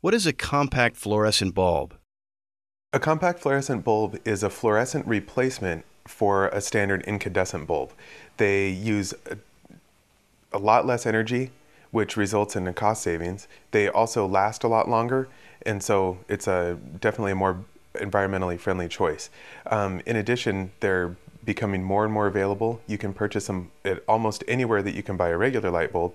What is a compact fluorescent bulb? A compact fluorescent bulb is a fluorescent replacement for a standard incandescent bulb. They use a lot less energy, which results in a cost savings. They also last a lot longer, and so it's definitely a more environmentally friendly choice. In addition, they're becoming more and more available. You can purchase them at almost anywhere that you can buy a regular light bulb.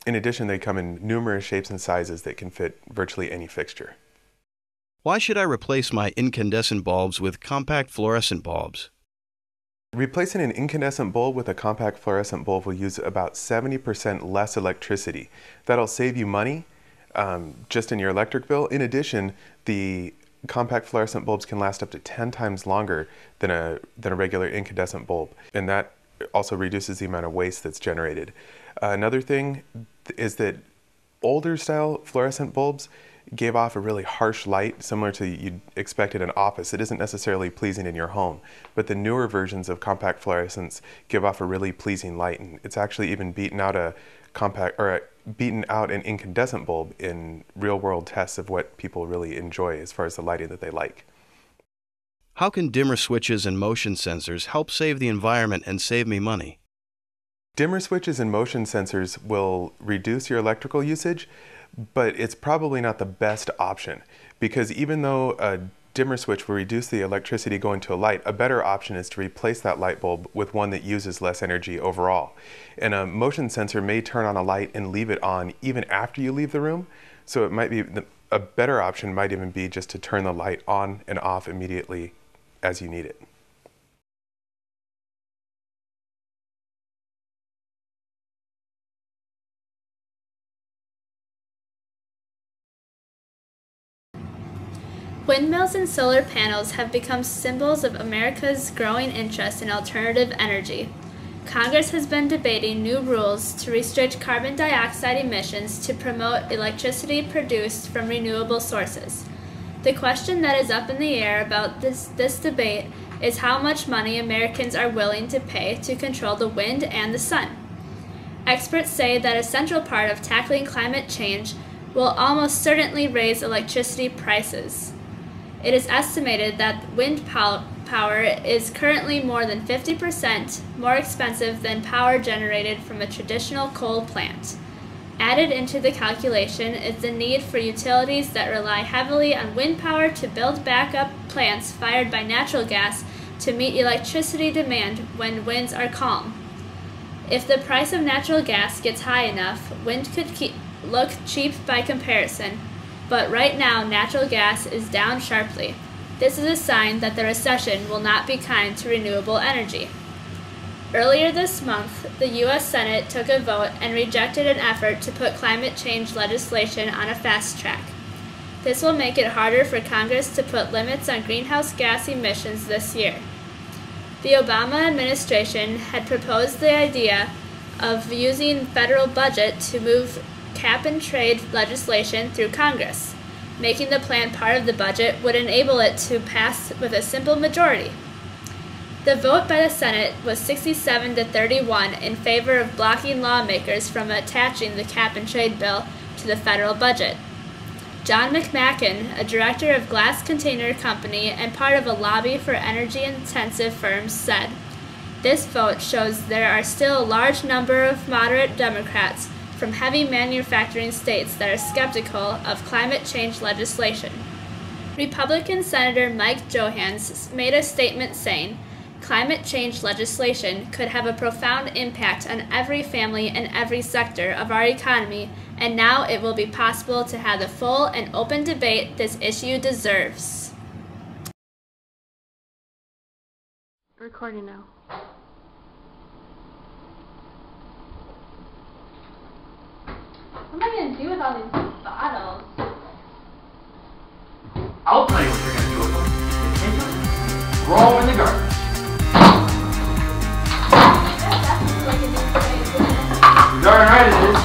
In addition, they come in numerous shapes and sizes that can fit virtually any fixture. Why should I replace my incandescent bulbs with compact fluorescent bulbs? Replacing an incandescent bulb with a compact fluorescent bulb will use about 70% less electricity. That'll save you money just in your electric bill. In addition, the compact fluorescent bulbs can last up to 10 times longer than a regular incandescent bulb, and that also reduces the amount of waste that's generated. Another thing is that older style fluorescent bulbs gave off a really harsh light, similar to you'd expect in an office. It isn't necessarily pleasing in your home, but the newer versions of compact fluorescents give off a really pleasing light, and it's actually even beaten out an incandescent bulb in real-world tests of what people really enjoy as far as the lighting that they like. How can dimmer switches and motion sensors help save the environment and save me money? Dimmer switches and motion sensors will reduce your electrical usage, but it's probably not the best option, because even though a dimmer switch will reduce the electricity going to a light, a better option is to replace that light bulb with one that uses less energy overall. And a motion sensor may turn on a light and leave it on even after you leave the room, so it might be a better option might even be just to turn the light on and off immediately as you need it. Windmills and solar panels have become symbols of America's growing interest in alternative energy. Congress has been debating new rules to restrict carbon dioxide emissions to promote electricity produced from renewable sources. The question that is up in the air about this debate is how much money Americans are willing to pay to control the wind and the sun. Experts say that a central part of tackling climate change will almost certainly raise electricity prices. It is estimated that wind power is currently more than 50% more expensive than power generated from a traditional coal plant. Added into the calculation is the need for utilities that rely heavily on wind power to build backup plants fired by natural gas to meet electricity demand when winds are calm. If the price of natural gas gets high enough, wind could look cheap by comparison, but right now natural gas is down sharply. This is a sign that the recession will not be kind to renewable energy. Earlier this month, the U.S. Senate took a vote and rejected an effort to put climate change legislation on a fast track. This will make it harder for Congress to put limits on greenhouse gas emissions this year. The Obama administration had proposed the idea of using federal budget to move cap-and-trade legislation through Congress. Making the plan part of the budget would enable it to pass with a simple majority. The vote by the Senate was 67 to 31 in favor of blocking lawmakers from attaching the cap-and-trade bill to the federal budget. John McMacken, a director of Glass Container Company and part of a lobby for energy-intensive firms, said, "This vote shows there are still a large number of moderate Democrats from heavy manufacturing states that are skeptical of climate change legislation." Republican Senator Mike Johanns made a statement saying, "Climate change legislation could have a profound impact on every family and every sector of our economy, and now it will be possible to have the full and open debate this issue deserves." Recording now. What am I going to do with all these bottles? I'll tell you what you're going to do with them. Take them, throw them in the garbage. You're darn right it is.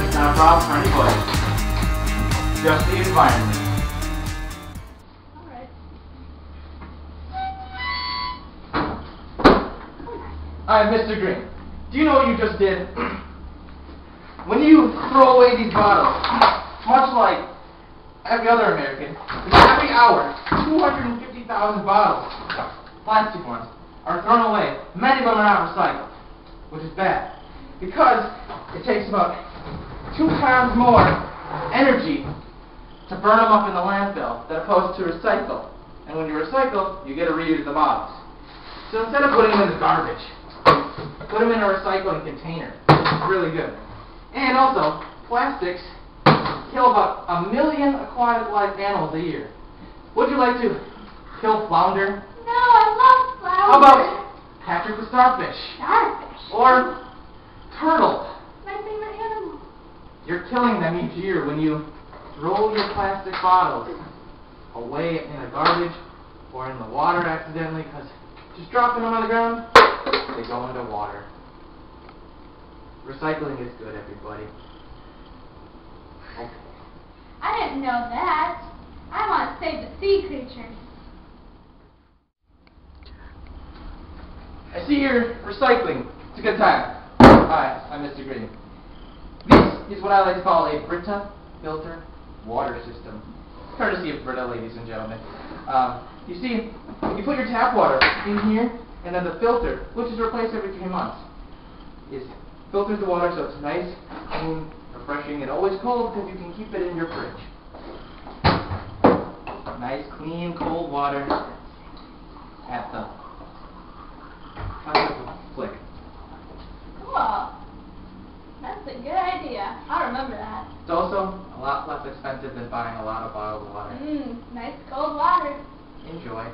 It's not a problem for anybody. Just the environment. Alright. Alright, Mr. Green. Do you know what you just did? when you throw away these bottles, much like every other American, every hour, 250,000 bottles, plastic ones, are thrown away. Many of them are not recycled, which is bad, because it takes about 2 times more energy to burn them up in the landfill than opposed to recycle. And when you recycle, you get to reuse the bottles. So instead of putting them in the garbage, put them in a recycling container. It's really good. And also, plastics kill about 1 million aquatic life animals a year. Would you like to kill flounder? No, I love flowers. How about Patrick the starfish? Starfish. Or turtle? My favorite animal. You're killing them each year when you throw your plastic bottles away in the garbage or in the water accidentally, because just dropping them on the ground, they go into water. Recycling is good, everybody. Okay. I didn't know that. I want to save the sea creatures. I see you're recycling. It's a good time. Hi, I'm Mr. Green. This is what I like to call a Brita filter water system. Courtesy of Brita, ladies and gentlemen. You see, you put your tap water in here, and then the filter, which is replaced every 3 months, filters the water so it's nice, clean, refreshing, and always cold because you can keep it in your fridge. Nice, clean, cold water at the flick. Cool. That's a good idea. I'll remember that. It's also a lot less expensive than buying a lot of bottled water. Nice cold water. Enjoy.